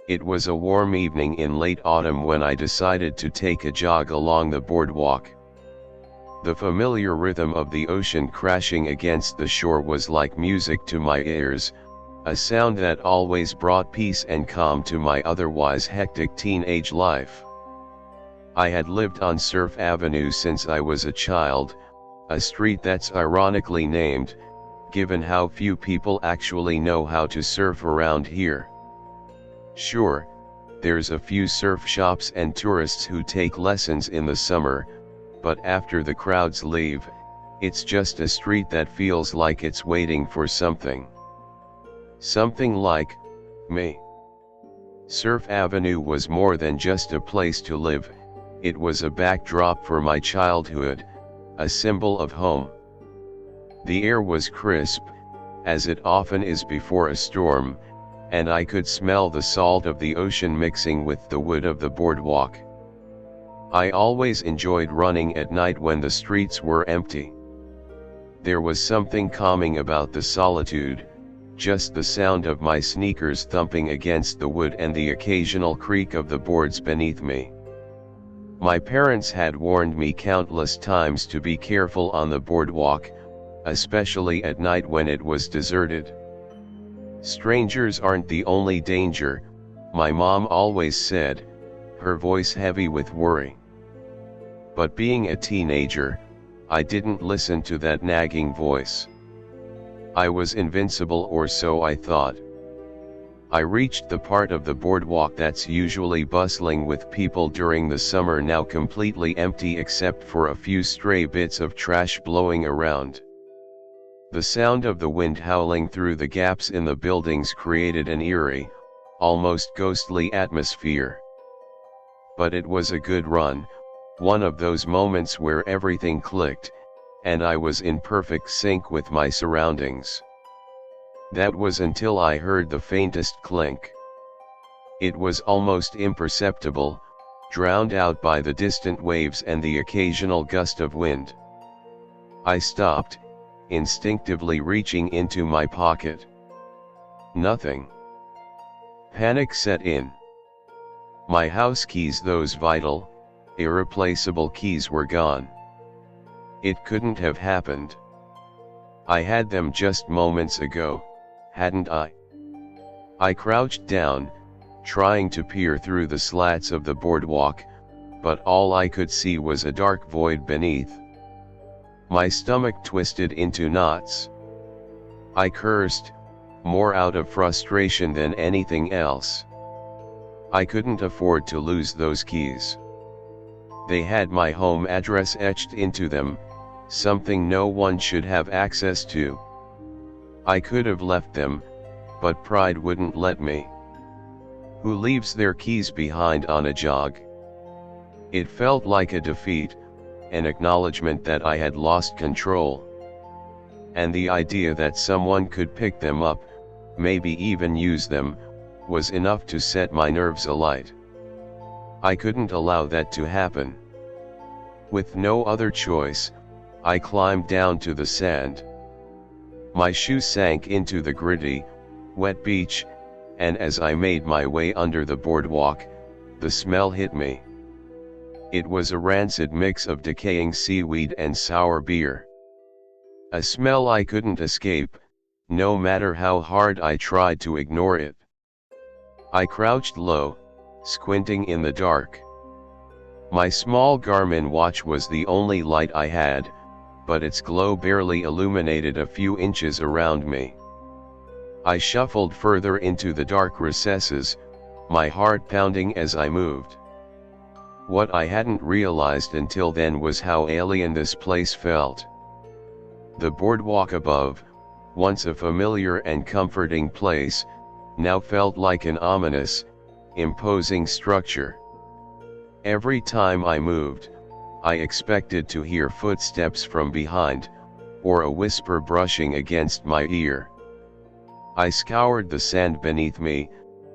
It was a warm evening in late autumn when I decided to take a jog along the boardwalk. The familiar rhythm of the ocean crashing against the shore was like music to my ears, a sound that always brought peace and calm to my otherwise hectic teenage life. I had lived on Surf Avenue since I was a child, a street that's ironically named, given how few people actually know how to surf around here. Sure, there's a few surf shops and tourists who take lessons in the summer, but after the crowds leave, it's just a street that feels like it's waiting for something. Something like me. Surf Avenue was more than just a place to live, it was a backdrop for my childhood, a symbol of home. The air was crisp, as it often is before a storm, and I could smell the salt of the ocean mixing with the wood of the boardwalk. I always enjoyed running at night when the streets were empty. There was something calming about the solitude, just the sound of my sneakers thumping against the wood and the occasional creak of the boards beneath me. My parents had warned me countless times to be careful on the boardwalk, especially at night when it was deserted. Strangers aren't the only danger, my mom always said, her voice heavy with worry. But being a teenager, I didn't listen to that nagging voice. I was invincible, or so I thought. I reached the part of the boardwalk that's usually bustling with people during the summer, now completely empty except for a few stray bits of trash blowing around. The sound of the wind howling through the gaps in the buildings created an eerie, almost ghostly atmosphere. But it was a good run, one of those moments where everything clicked, and I was in perfect sync with my surroundings. That was until I heard the faintest clink. It was almost imperceptible, drowned out by the distant waves and the occasional gust of wind. I stopped, instinctively reaching into my pocket. Nothing. Panic set in. My house keys, those vital, irreplaceable keys, were gone. It couldn't have happened. I had them just moments ago, hadn't I? I crouched down, trying to peer through the slats of the boardwalk, but all I could see was a dark void beneath. My stomach twisted into knots. I cursed, more out of frustration than anything else. I couldn't afford to lose those keys. They had my home address etched into them, something no one should have access to. I could have left them, but pride wouldn't let me. Who leaves their keys behind on a jog? It felt like a defeat, an acknowledgement that I had lost control. And the idea that someone could pick them up, maybe even use them, was enough to set my nerves alight. I couldn't allow that to happen. With no other choice, I climbed down to the sand. My shoe sank into the gritty, wet beach, and as I made my way under the boardwalk, the smell hit me. It was a rancid mix of decaying seaweed and sour beer. A smell I couldn't escape, no matter how hard I tried to ignore it. I crouched low, squinting in the dark. My small Garmin watch was the only light I had, but its glow barely illuminated a few inches around me. I shuffled further into the dark recesses, my heart pounding as I moved. What I hadn't realized until then was how alien this place felt. The boardwalk above, once a familiar and comforting place, now felt like an ominous, imposing structure. Every time I moved, I expected to hear footsteps from behind, or a whisper brushing against my ear. I scoured the sand beneath me,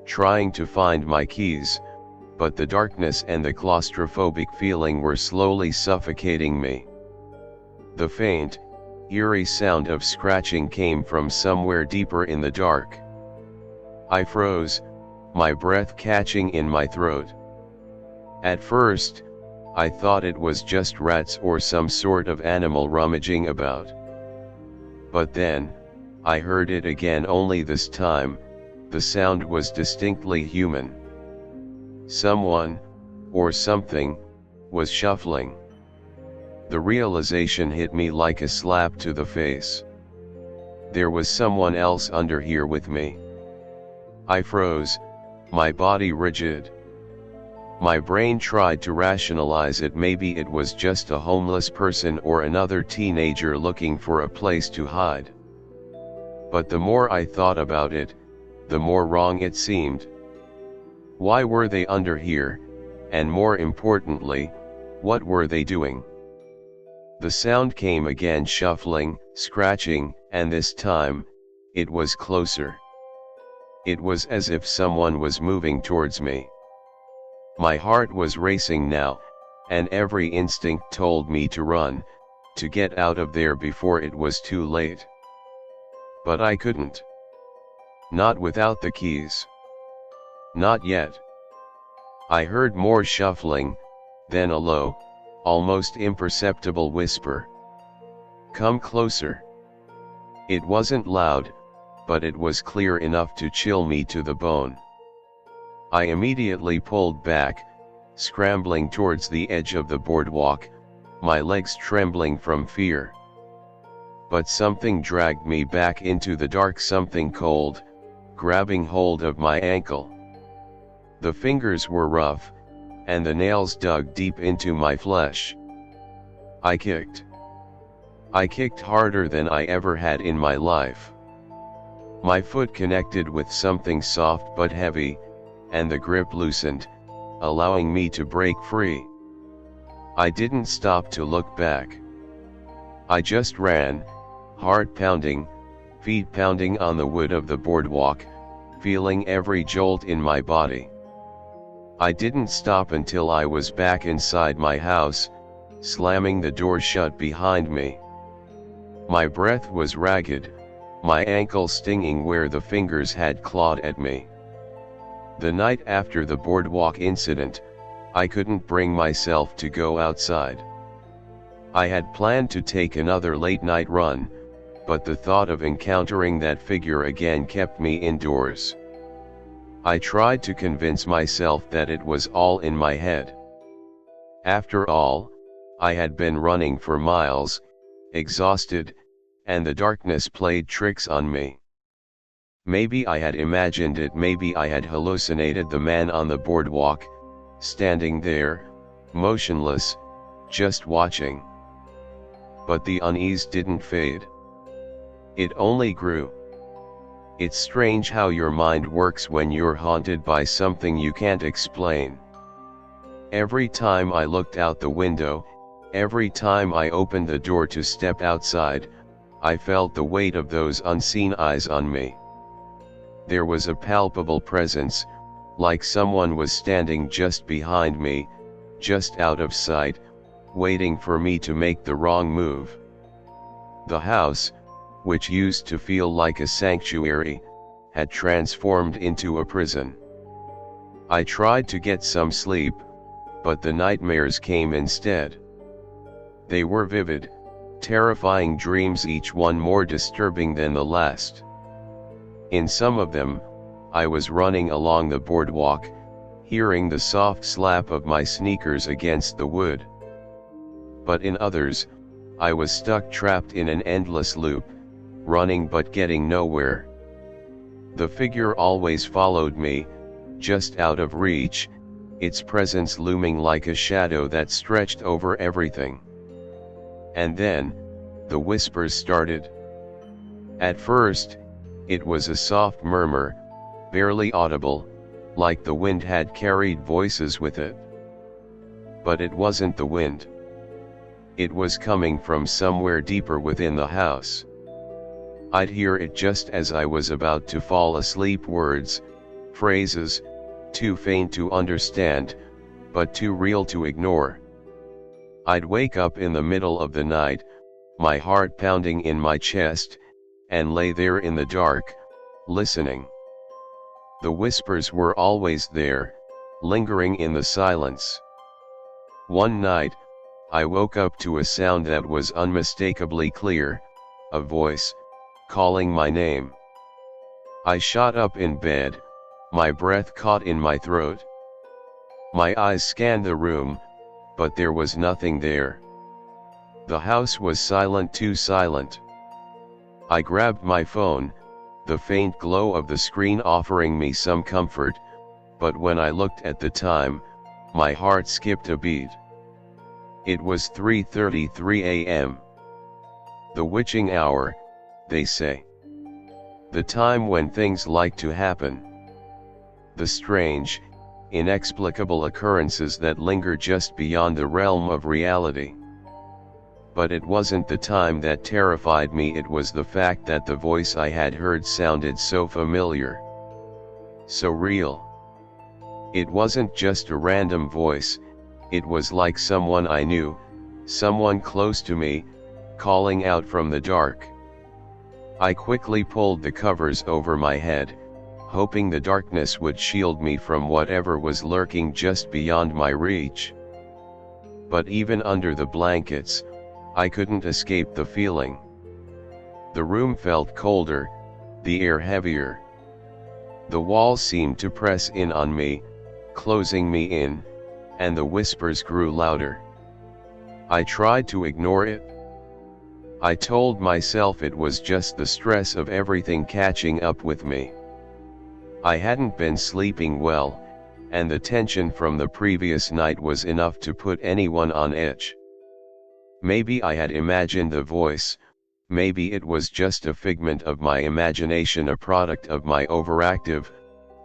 trying to find my keys, but the darkness and the claustrophobic feeling were slowly suffocating me. The faint, eerie sound of scratching came from somewhere deeper in the dark. I froze, my breath catching in my throat. At first, I thought it was just rats or some sort of animal rummaging about. But then, I heard it again, only this time, the sound was distinctly human. Someone, or something, was shuffling. The realization hit me like a slap to the face. There was someone else under here with me. I froze, my body rigid. My brain tried to rationalize it. Maybe it was just a homeless person or another teenager looking for a place to hide. But the more I thought about it, the more wrong it seemed. Why were they under here, and more importantly, what were they doing? The sound came again, shuffling, scratching, and this time, it was closer. It was as if someone was moving towards me. My heart was racing now, and every instinct told me to run, to get out of there before it was too late. But I couldn't. Not without the keys. Not yet. I heard more shuffling, then a low, almost imperceptible whisper. "Come closer." It wasn't loud, but it was clear enough to chill me to the bone. I immediately pulled back, scrambling towards the edge of the boardwalk, my legs trembling from fear. But something dragged me back into the dark, something cold, grabbing hold of my ankle. The fingers were rough, and the nails dug deep into my flesh. I kicked. I kicked harder than I ever had in my life. My foot connected with something soft but heavy, and the grip loosened, allowing me to break free. I didn't stop to look back. I just ran, heart pounding, feet pounding on the wood of the boardwalk, feeling every jolt in my body. I didn't stop until I was back inside my house, slamming the door shut behind me. My breath was ragged, my ankle stinging where the fingers had clawed at me. The night after the boardwalk incident, I couldn't bring myself to go outside. I had planned to take another late-night run, but the thought of encountering that figure again kept me indoors. I tried to convince myself that it was all in my head. After all, I had been running for miles, exhausted, and the darkness played tricks on me. Maybe I had imagined it, maybe I had hallucinated the man on the boardwalk, standing there, motionless, just watching. But the unease didn't fade. It only grew. It's strange how your mind works when you're haunted by something you can't explain. Every time I looked out the window, every time I opened the door to step outside, I felt the weight of those unseen eyes on me. There was a palpable presence, like someone was standing just behind me, just out of sight, waiting for me to make the wrong move. The house, which used to feel like a sanctuary, had transformed into a prison. I tried to get some sleep, but the nightmares came instead. They were vivid, terrifying dreams, each one more disturbing than the last. In some of them, I was running along the boardwalk, hearing the soft slap of my sneakers against the wood. But in others, I was stuck, trapped in an endless loop, running but getting nowhere. The figure always followed me, just out of reach, its presence looming like a shadow that stretched over everything. And then, the whispers started. At first, it was a soft murmur, barely audible, like the wind had carried voices with it. But it wasn't the wind. It was coming from somewhere deeper within the house. I'd hear it just as I was about to fall asleep, words, phrases, too faint to understand, but too real to ignore. I'd wake up in the middle of the night, my heart pounding in my chest, and lay there in the dark, listening. The whispers were always there, lingering in the silence. One night, I woke up to a sound that was unmistakably clear, a voice, calling my name. I shot up in bed, my breath caught in my throat. My eyes scanned the room, but there was nothing there. The house was silent, too silent. I grabbed my phone, the faint glow of the screen offering me some comfort, but when I looked at the time, my heart skipped a beat. It was 3:33 a.m. The witching hour, they say. The time when things like to happen. The strange, inexplicable occurrences that linger just beyond the realm of reality. But it wasn't the time that terrified me, it was the fact that the voice I had heard sounded so familiar. So real. It wasn't just a random voice, it was like someone I knew, someone close to me, calling out from the dark. I quickly pulled the covers over my head, hoping the darkness would shield me from whatever was lurking just beyond my reach. But even under the blankets, I couldn't escape the feeling. The room felt colder, the air heavier. The walls seemed to press in on me, closing me in, and the whispers grew louder. I tried to ignore it. I told myself it was just the stress of everything catching up with me. I hadn't been sleeping well, and the tension from the previous night was enough to put anyone on edge. Maybe I had imagined the voice, maybe it was just a figment of my imagination, a product of my overactive,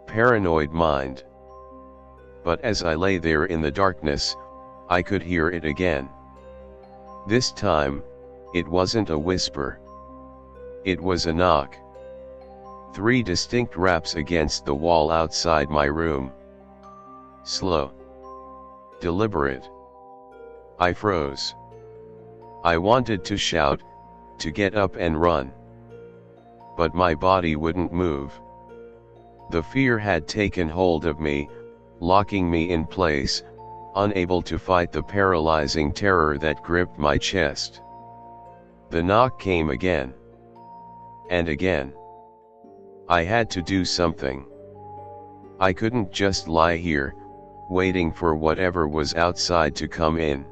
paranoid mind. But as I lay there in the darkness, I could hear it again. This time, it wasn't a whisper. It was a knock. 3 distinct raps against the wall outside my room. Slow. Deliberate. I froze. I wanted to shout, to get up and run. But my body wouldn't move. The fear had taken hold of me, locking me in place, unable to fight the paralyzing terror that gripped my chest. The knock came again. And again. I had to do something. I couldn't just lie here, waiting for whatever was outside to come in.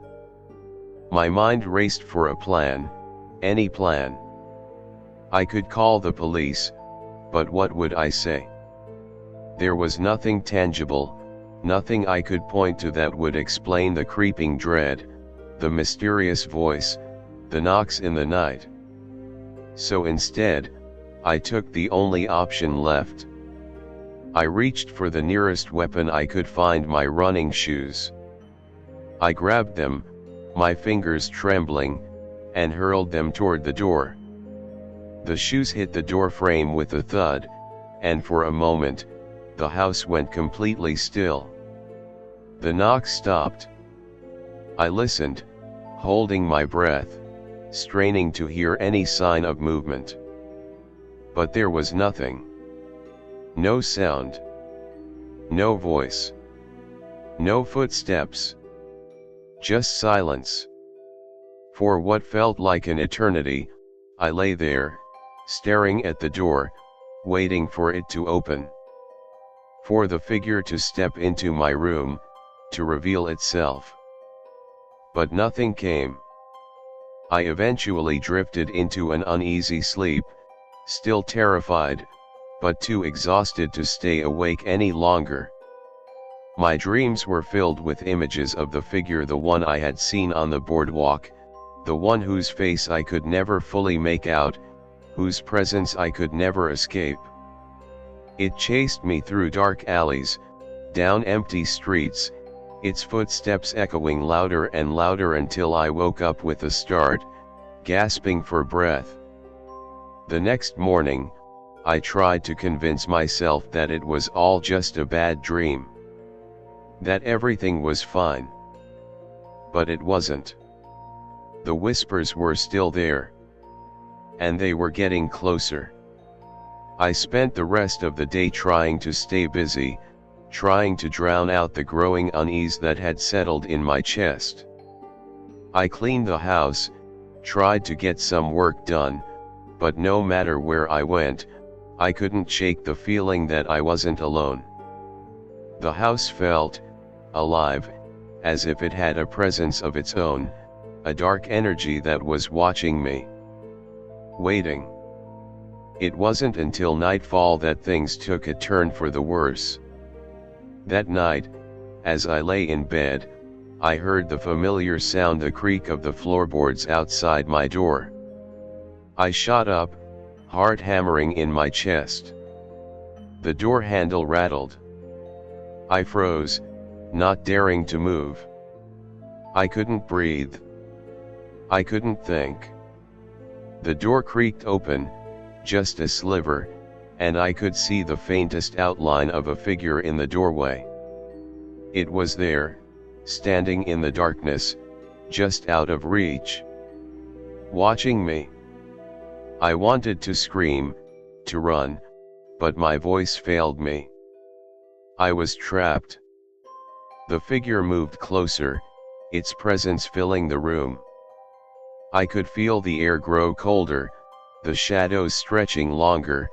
My mind raced for a plan, any plan. I could call the police, but what would I say? There was nothing tangible, nothing I could point to that would explain the creeping dread, the mysterious voice, the knocks in the night. So instead, I took the only option left. I reached for the nearest weapon I could find, my running shoes. I grabbed them, my fingers trembling, and hurled them toward the door. The shoes hit the door frame with a thud, and for a moment, the house went completely still. The knock stopped. I listened, holding my breath, straining to hear any sign of movement. But there was nothing. No sound. No voice. No footsteps. Just silence. For what felt like an eternity, I lay there, staring at the door, waiting for it to open. For the figure to step into my room, to reveal itself. But nothing came. I eventually drifted into an uneasy sleep, still terrified, but too exhausted to stay awake any longer. My dreams were filled with images of the figure, the one I had seen on the boardwalk, the one whose face I could never fully make out, whose presence I could never escape. It chased me through dark alleys, down empty streets, its footsteps echoing louder and louder until I woke up with a start, gasping for breath. The next morning, I tried to convince myself that it was all just a bad dream. That everything was fine. But it wasn't. The whispers were still there. And they were getting closer. I spent the rest of the day trying to stay busy, trying to drown out the growing unease that had settled in my chest. I cleaned the house, tried to get some work done, but no matter where I went, I couldn't shake the feeling that I wasn't alone. The house felt alive, as if it had a presence of its own, a dark energy that was watching me. Waiting. It wasn't until nightfall that things took a turn for the worse. That night, as I lay in bed, I heard the familiar sound, the creak of the floorboards outside my door. I shot up, heart hammering in my chest. The door handle rattled. I froze, not daring to move. I couldn't breathe. I couldn't think. The door creaked open, just a sliver, and I could see the faintest outline of a figure in the doorway. It was there, standing in the darkness, just out of reach. Watching me. I wanted to scream, to run, but my voice failed me. I was trapped. The figure moved closer, its presence filling the room. I could feel the air grow colder, the shadows stretching longer,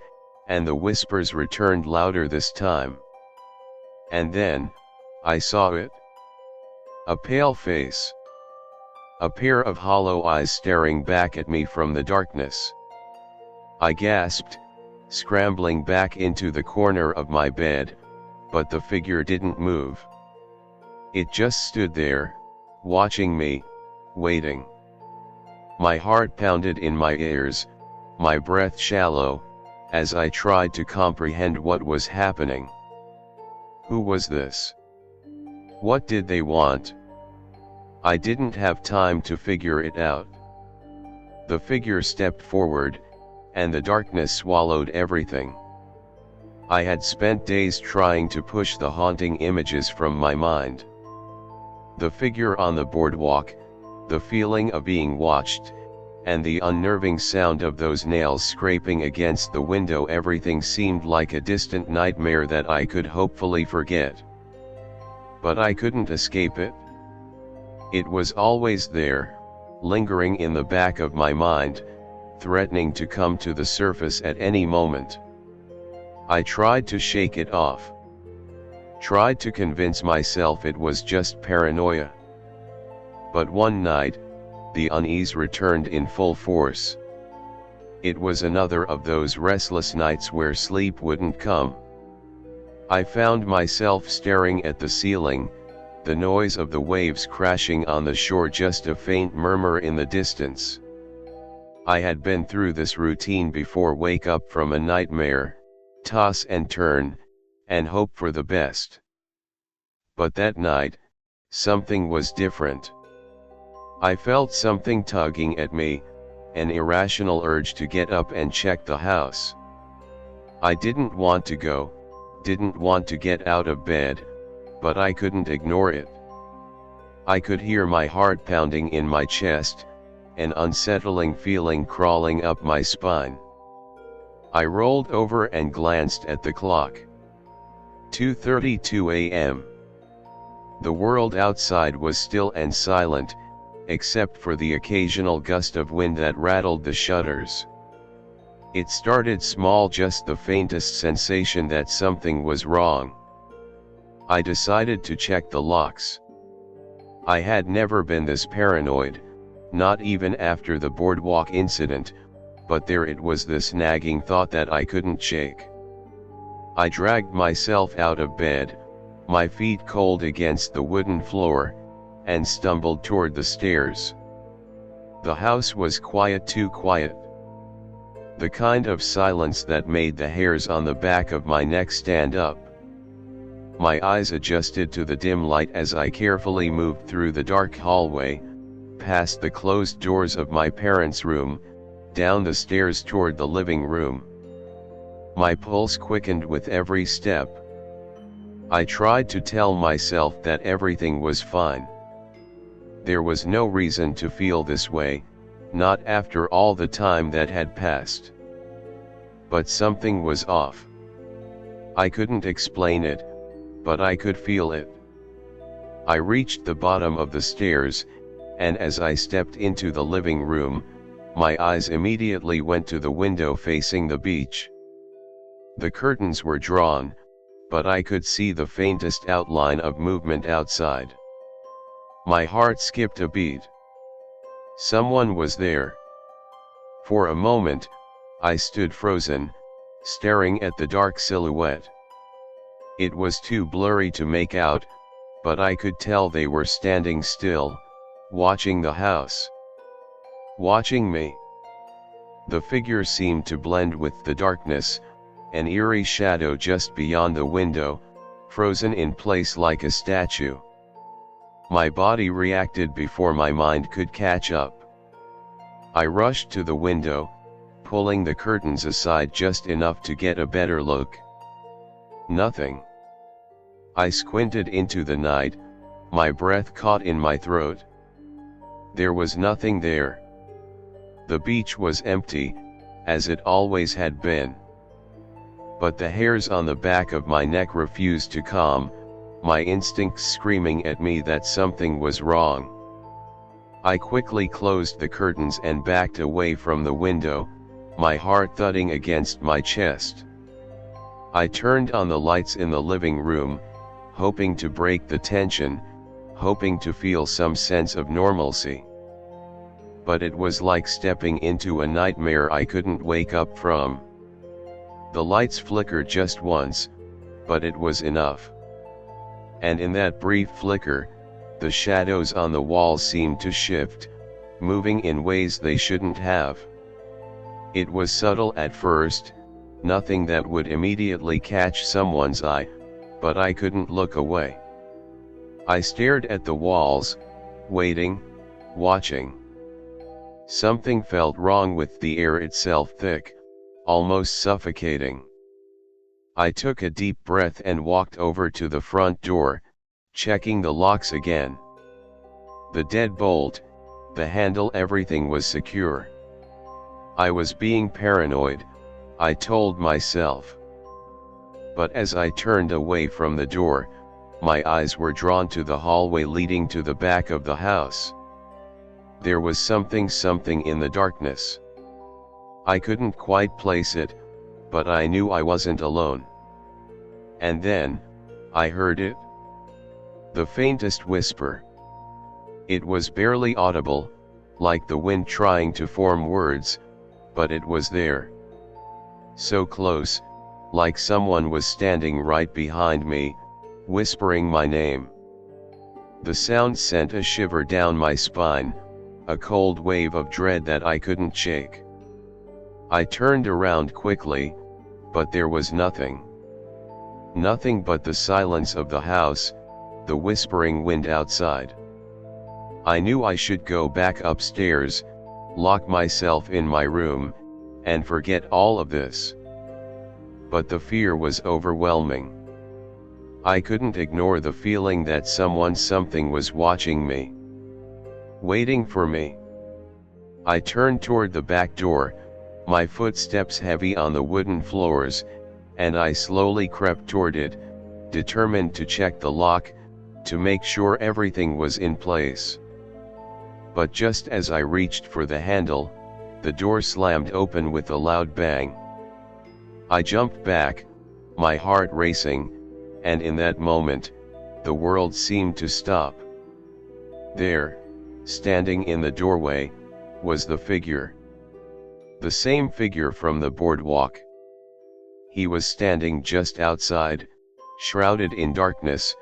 and the whispers returned louder this time. And then, I saw it. A pale face. A pair of hollow eyes staring back at me from the darkness. I gasped, scrambling back into the corner of my bed, but the figure didn't move. It just stood there, watching me, waiting. My heart pounded in my ears, my breath shallow, as I tried to comprehend what was happening. Who was this? What did they want? I didn't have time to figure it out. The figure stepped forward, and the darkness swallowed everything. I had spent days trying to push the haunting images from my mind. The figure on the boardwalk, the feeling of being watched, and the unnerving sound of those nails scraping against the window, everything seemed like a distant nightmare that I could hopefully forget. But I couldn't escape it. It was always there, lingering in the back of my mind, threatening to come to the surface at any moment. I tried to shake it off. Tried to convince myself it was just paranoia. But one night, the unease returned in full force. It was another of those restless nights where sleep wouldn't come. I found myself staring at the ceiling, the noise of the waves crashing on the shore just a faint murmur in the distance. I had been through this routine before: wake up from a nightmare, toss and turn, and hope for the best. But that night, something was different. I felt something tugging at me, an irrational urge to get up and check the house. I didn't want to go, didn't want to get out of bed, but I couldn't ignore it. I could hear my heart pounding in my chest, an unsettling feeling crawling up my spine. I rolled over and glanced at the clock. 2:32 a.m. The world outside was still and silent, except for the occasional gust of wind that rattled the shutters. It started small, just the faintest sensation that something was wrong. I decided to check the locks. I had never been this paranoid, not even after the boardwalk incident, but there it was, this nagging thought that I couldn't shake. I dragged myself out of bed, my feet cold against the wooden floor, and stumbled toward the stairs. The house was quiet, too quiet. The kind of silence that made the hairs on the back of my neck stand up. My eyes adjusted to the dim light as I carefully moved through the dark hallway, past the closed doors of my parents' room, down the stairs toward the living room. My pulse quickened with every step. I tried to tell myself that everything was fine. There was no reason to feel this way, not after all the time that had passed. but something was off. I couldn't explain it, but I could feel it. I reached the bottom of the stairs, and as I stepped into the living room, my eyes immediately went to the window facing the beach. The curtains were drawn, but I could see the faintest outline of movement outside. My heart skipped a beat. Someone was there. For a moment, I stood frozen, staring at the dark silhouette. It was too blurry to make out, but I could tell they were standing still, watching the house. Watching me. The figure seemed to blend with the darkness, an eerie shadow just beyond the window, frozen in place like a statue. My body reacted before my mind could catch up. I rushed to the window, pulling the curtains aside just enough to get a better look. Nothing. I squinted into the night, my breath caught in my throat. There was nothing there. The beach was empty, as it always had been. But the hairs on the back of my neck refused to calm, my instincts screaming at me that something was wrong. I quickly closed the curtains and backed away from the window, my heart thudding against my chest. I turned on the lights in the living room, hoping to break the tension, hoping to feel some sense of normalcy. But it was like stepping into a nightmare I couldn't wake up from. The lights flickered just once, but it was enough. And in that brief flicker, the shadows on the walls seemed to shift, moving in ways they shouldn't have. It was subtle at first, nothing that would immediately catch someone's eye, but I couldn't look away. I stared at the walls, waiting, watching. Something felt wrong with the air itself, thick, almost suffocating. I took a deep breath and walked over to the front door, checking the locks again. The deadbolt, the handle, everything was secure. I was being paranoid, I told myself. But as I turned away from the door, my eyes were drawn to the hallway leading to the back of the house. There was something in the darkness. I couldn't quite place it, but I knew I wasn't alone. And then, I heard it. The faintest whisper. It was barely audible, like the wind trying to form words, but it was there. So close, like someone was standing right behind me, whispering my name. The sound sent a shiver down my spine, a cold wave of dread that I couldn't shake. I turned around quickly, but there was nothing. Nothing but the silence of the house, the whispering wind outside. I knew I should go back upstairs, lock myself in my room, and forget all of this. But the fear was overwhelming. I couldn't ignore the feeling that something was watching me. Waiting for me. I turned toward the back door, my footsteps heavy on the wooden floors, and I slowly crept toward it, determined to check the lock, to make sure everything was in place. But just as I reached for the handle, the door slammed open with a loud bang. I jumped back, my heart racing, and in that moment, the world seemed to stop. There, standing in the doorway, was the figure. The same figure from the boardwalk. He was standing just outside, shrouded in darkness,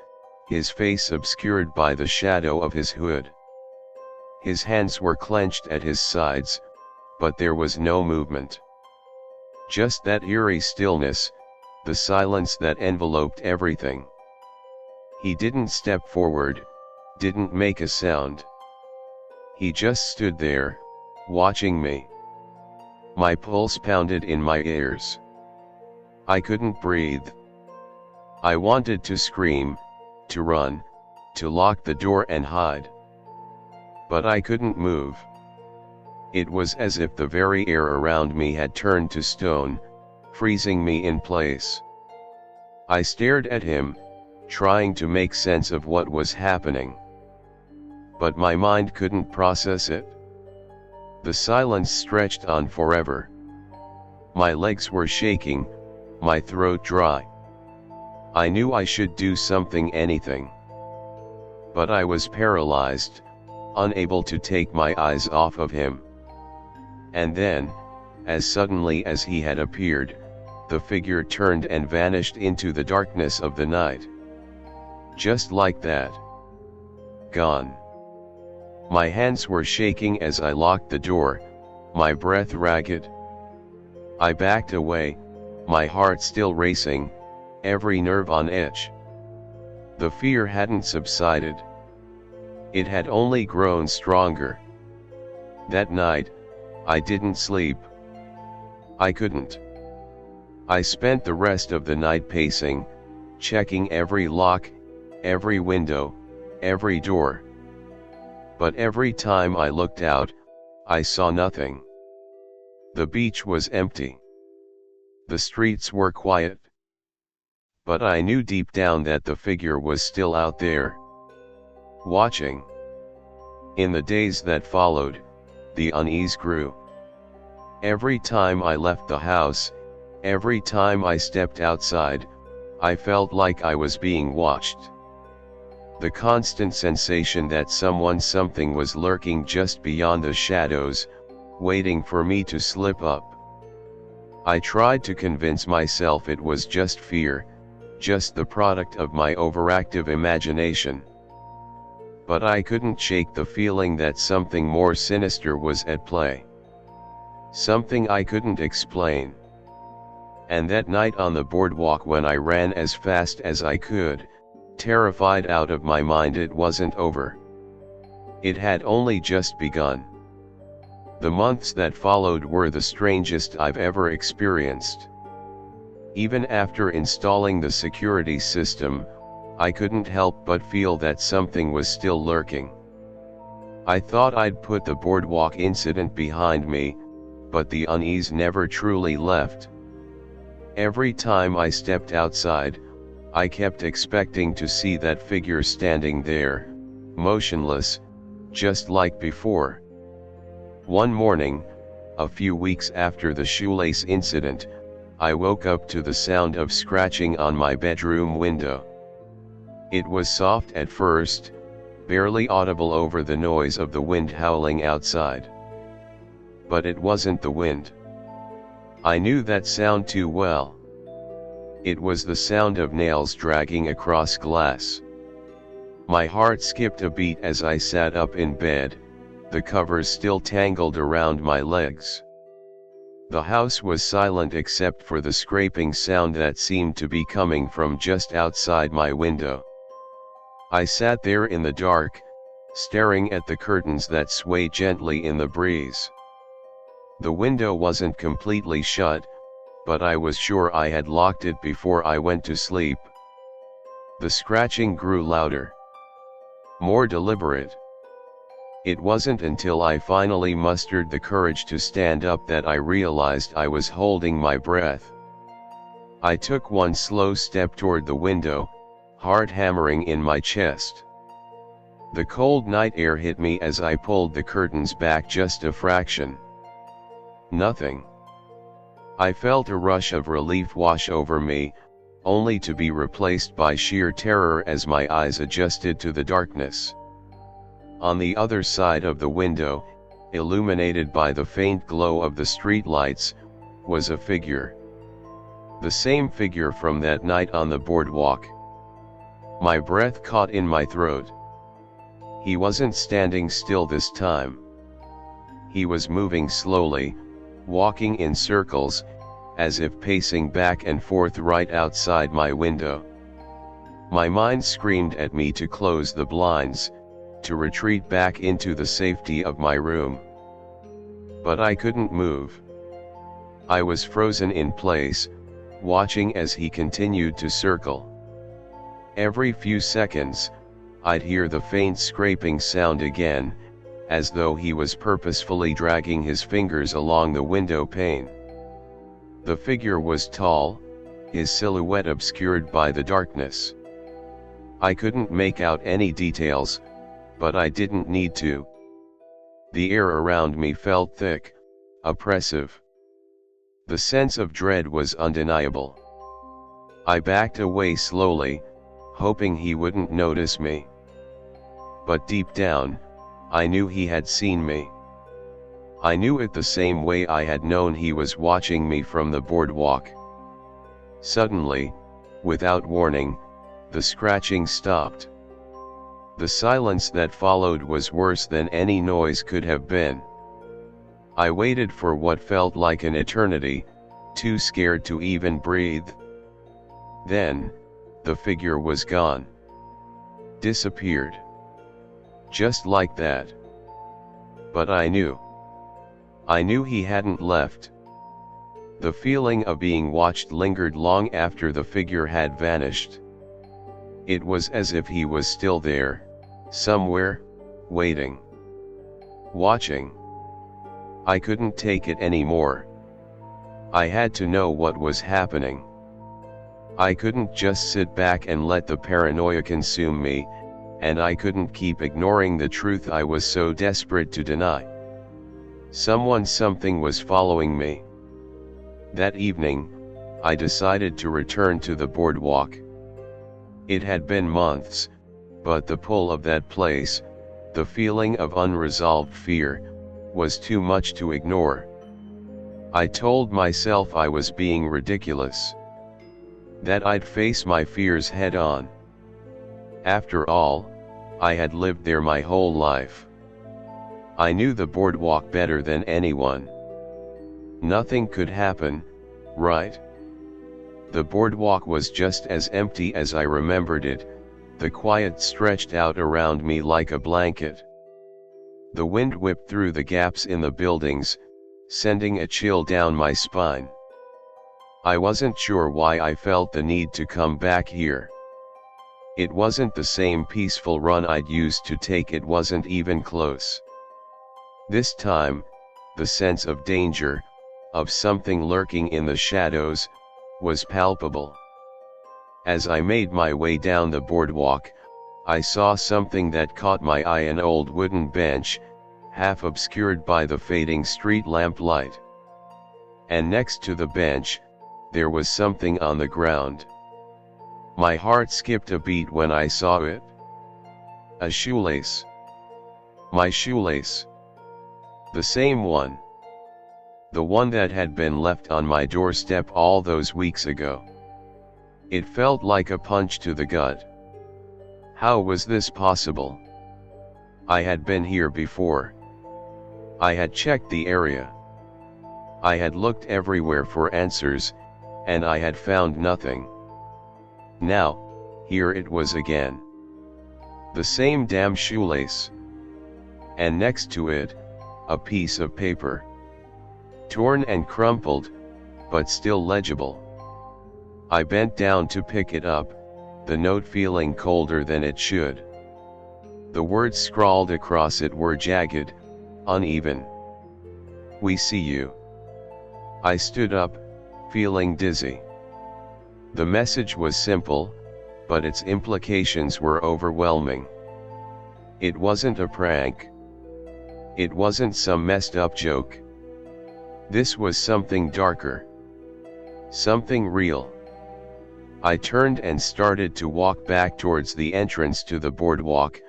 his face obscured by the shadow of his hood. His hands were clenched at his sides, but there was no movement. Just that eerie stillness, the silence that enveloped everything. He didn't step forward, didn't make a sound. He just stood there, watching me. My pulse pounded in my ears. I couldn't breathe. I wanted to scream, to run, to lock the door and hide. But I couldn't move. It was as if the very air around me had turned to stone, freezing me in place. I stared at him, trying to make sense of what was happening. But my mind couldn't process it. The silence stretched on forever. My legs were shaking, my throat dry. I knew I should do something, anything. But I was paralyzed, unable to take my eyes off of him. And then, as suddenly as he had appeared, the figure turned and vanished into the darkness of the night. Just like that. Gone. My hands were shaking as I locked the door, my breath ragged. I backed away, my heart still racing, every nerve on edge. The fear hadn't subsided. It had only grown stronger. That night, I didn't sleep. I couldn't. I spent the rest of the night pacing, checking every lock, every window, every door. But every time I looked out, I saw nothing. The beach was empty. The streets were quiet. But I knew deep down that the figure was still out there, watching. In the days that followed, the unease grew. Every time I left the house, every time I stepped outside, I felt like I was being watched. The constant sensation that something was lurking just beyond the shadows, waiting for me to slip up. I tried to convince myself it was just fear, just the product of my overactive imagination. But I couldn't shake the feeling that something more sinister was at play. Something I couldn't explain. And that night on the boardwalk, when I ran as fast as I could, terrified out of my mind, it wasn't over. It had only just begun. The months that followed were the strangest I've ever experienced. Even after installing the security system, I couldn't help but feel that something was still lurking. I thought I'd put the boardwalk incident behind me, but the unease never truly left. Every time I stepped outside, I kept expecting to see that figure standing there, motionless, just like before. One morning, a few after after the shoelace incident, I woke up to the sound of scratching on my bedroom window. It was soft at first, barely audible over the noise of the wind howling outside. But it wasn't the wind. I knew that sound too well. It was the sound of nails dragging across glass. My heart skipped a beat as I sat up in bed, the covers still tangled around my legs. The house was silent except for the scraping sound that seemed to be coming from just outside my window. I sat there in the dark, staring at the curtains that swayed gently in the breeze. The window wasn't completely shut, but I was sure I had locked it before I went to sleep. The scratching grew louder, more deliberate. It wasn't until I finally mustered the courage to stand up that I realized I was holding my breath. I took one slow step toward the window, heart hammering in my chest. The cold night air hit me as I pulled the curtains back just a fraction. Nothing. I felt a rush of relief wash over me, only to be replaced by sheer terror as my eyes adjusted to the darkness. On the other side of the window, illuminated by the faint glow of the streetlights, was a figure. The same figure from that night on the boardwalk. My breath caught in my throat. He wasn't standing still this time. He was moving slowly, walking in circles, as if pacing back and forth right outside my window. My mind screamed at me to close the blinds, to retreat back into the safety of my room. But I couldn't move. I was frozen in place, watching as he continued to circle. Every few seconds, I'd hear the faint scraping sound again, as though he was purposefully dragging his fingers along the window pane. The figure was tall, his silhouette obscured by the darkness. I couldn't make out any details, but I didn't need to. The air around me felt thick, oppressive. The sense of dread was undeniable. I backed away slowly, hoping he wouldn't notice me. But deep down, I knew he had seen me. I knew it the same way I had known he was watching me from the boardwalk. Suddenly, without warning, the scratching stopped. The silence that followed was worse than any noise could have been. I waited for what felt like an eternity, too scared to even breathe. Then, the figure was gone. Disappeared. Just like that. But I knew. I knew he hadn't left. The feeling of being watched lingered long after the figure had vanished. It was as if he was still there, somewhere, waiting. Watching. I couldn't take it anymore. I had to know what was happening. I couldn't just sit back and let the paranoia consume me, and I couldn't keep ignoring the truth I was so desperate to deny. Something was following me. That evening, I decided to return to the boardwalk. It had been months, but the pull of that place, the feeling of unresolved fear, was too much to ignore. I told myself I was being ridiculous. That I'd face my fears head on. After all, I had lived there my whole life. I knew the boardwalk better than anyone. Nothing could happen, right? The boardwalk was just as empty as I remembered it, the quiet stretched out around me like a blanket. The wind whipped through the gaps in the buildings, sending a chill down my spine. I wasn't sure why I felt the need to come back here. It wasn't the same peaceful run I'd used to take, it wasn't even close. This time, the sense of danger, of something lurking in the shadows, was palpable. As I made my way down the boardwalk, I saw something that caught my eye, an old wooden bench, half obscured by the fading street lamp light. And next to the bench, there was something on the ground. My heart skipped a beat when I saw it. A shoelace. My shoelace. The same one. The one that had been left on my doorstep all those weeks ago. It felt like a punch to the gut. How was this possible? I had been here before. I had checked the area. I had looked everywhere for answers, and I had found nothing. Now, here it was again. The same damn shoelace. And next to it, a piece of paper. Torn and crumpled, but still legible. I bent down to pick it up, the note feeling colder than it should. The words scrawled across it were jagged, uneven. We see you. I stood up, feeling dizzy. The message was simple, but its implications were overwhelming. It wasn't a prank. It wasn't some messed up joke. This was something darker. Something real. I turned and started to walk back towards the entrance to the boardwalk,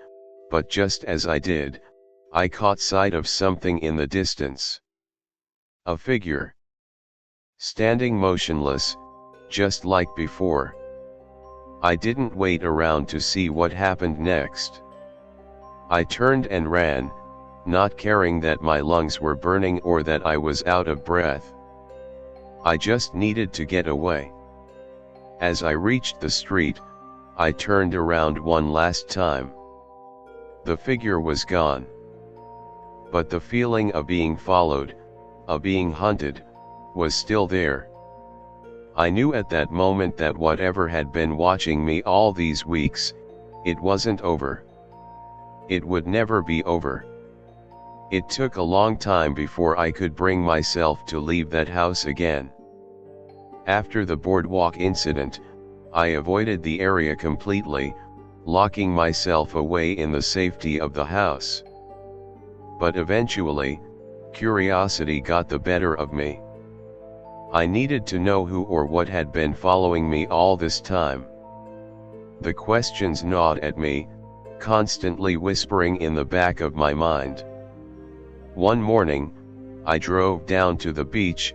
but just as I did, I caught sight of something in the distance. A figure. Standing motionless, just like before. I didn't wait around to see what happened next. I turned and ran, not caring that my lungs were burning or that I was out of breath. I just needed to get away. As I reached the street, I turned around one last time. The figure was gone. But the feeling of being followed, of being hunted, was still there. I knew at that moment that whatever had been watching me all these weeks, it wasn't over. It would never be over. It took a long time before I could bring myself to leave that house again. After the boardwalk incident, I avoided the area completely, locking myself away in the safety of the house. But eventually, curiosity got the better of me. I needed to know who or what had been following me all this time. The questions gnawed at me, constantly whispering in the back of my mind. One morning, I drove down to the beach,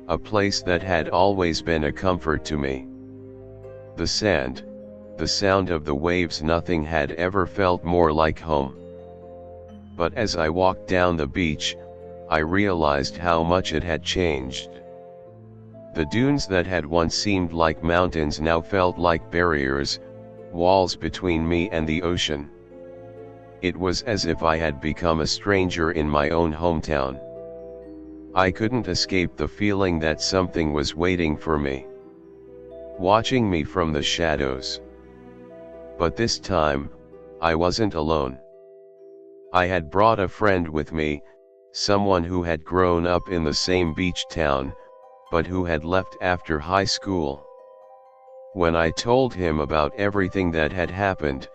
a place that had always been a comfort to me. The sand, the sound of the waves, nothing had ever felt more like home. But as I walked down the beach, I realized how much it had changed. The dunes that had once seemed like mountains now felt like barriers, walls between me and the ocean. It was as if I had become a stranger in my own hometown. I couldn't escape the feeling that something was waiting for me, watching me from the shadows. But this time, I wasn't alone. I had brought a friend with me, someone who had grown up in the same beach town, but who had left after high school. When I told him about everything that had happened,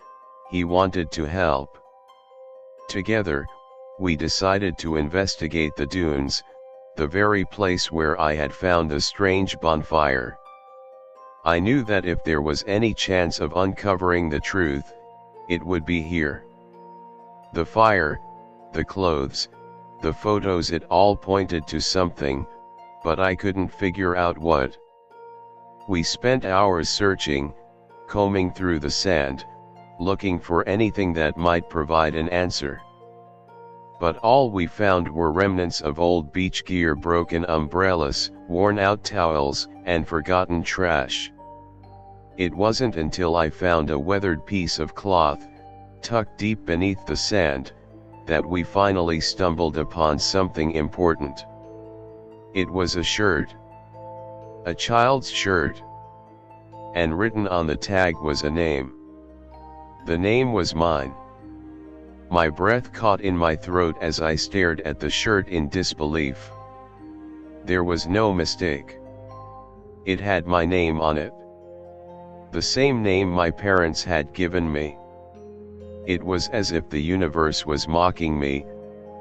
he wanted to help. Together, we decided to investigate the dunes, the very place where I had found the strange bonfire. I knew that if there was any chance of uncovering the truth, it would be here. The fire, the clothes, the photos, it all pointed to something, but I couldn't figure out what. We spent hours searching, combing through the sand, looking for anything that might provide an answer. But all we found were remnants of old beach gear, broken umbrellas, worn-out towels, and forgotten trash. It wasn't until I found a weathered piece of cloth, tucked deep beneath the sand, that we finally stumbled upon something important. It was a shirt. A child's shirt. And written on the tag was a name. The name was mine. My breath caught in my throat as I stared at the shirt in disbelief. There was no mistake. It had my name on it. The same name my parents had given me. It was as if the universe was mocking me,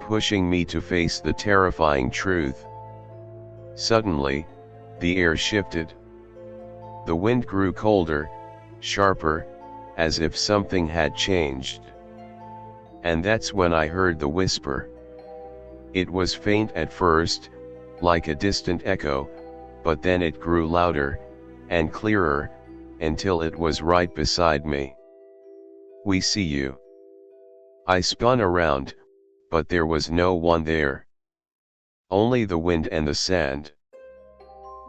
pushing me to face the terrifying truth. Suddenly, the air shifted. The wind grew colder, sharper, as if something had changed. And that's when I heard the whisper. It was faint at first, like a distant echo, but then it grew louder, and clearer, until it was right beside me. "We see you." I spun around, but there was no one there. Only the wind and the sand.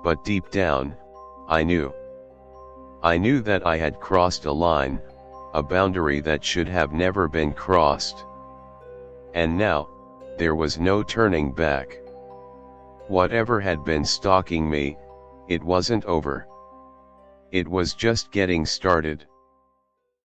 But deep down, I knew. I knew that I had crossed a line, a boundary that should have never been crossed. And now, there was no turning back. Whatever had been stalking me, it wasn't over. It was just getting started.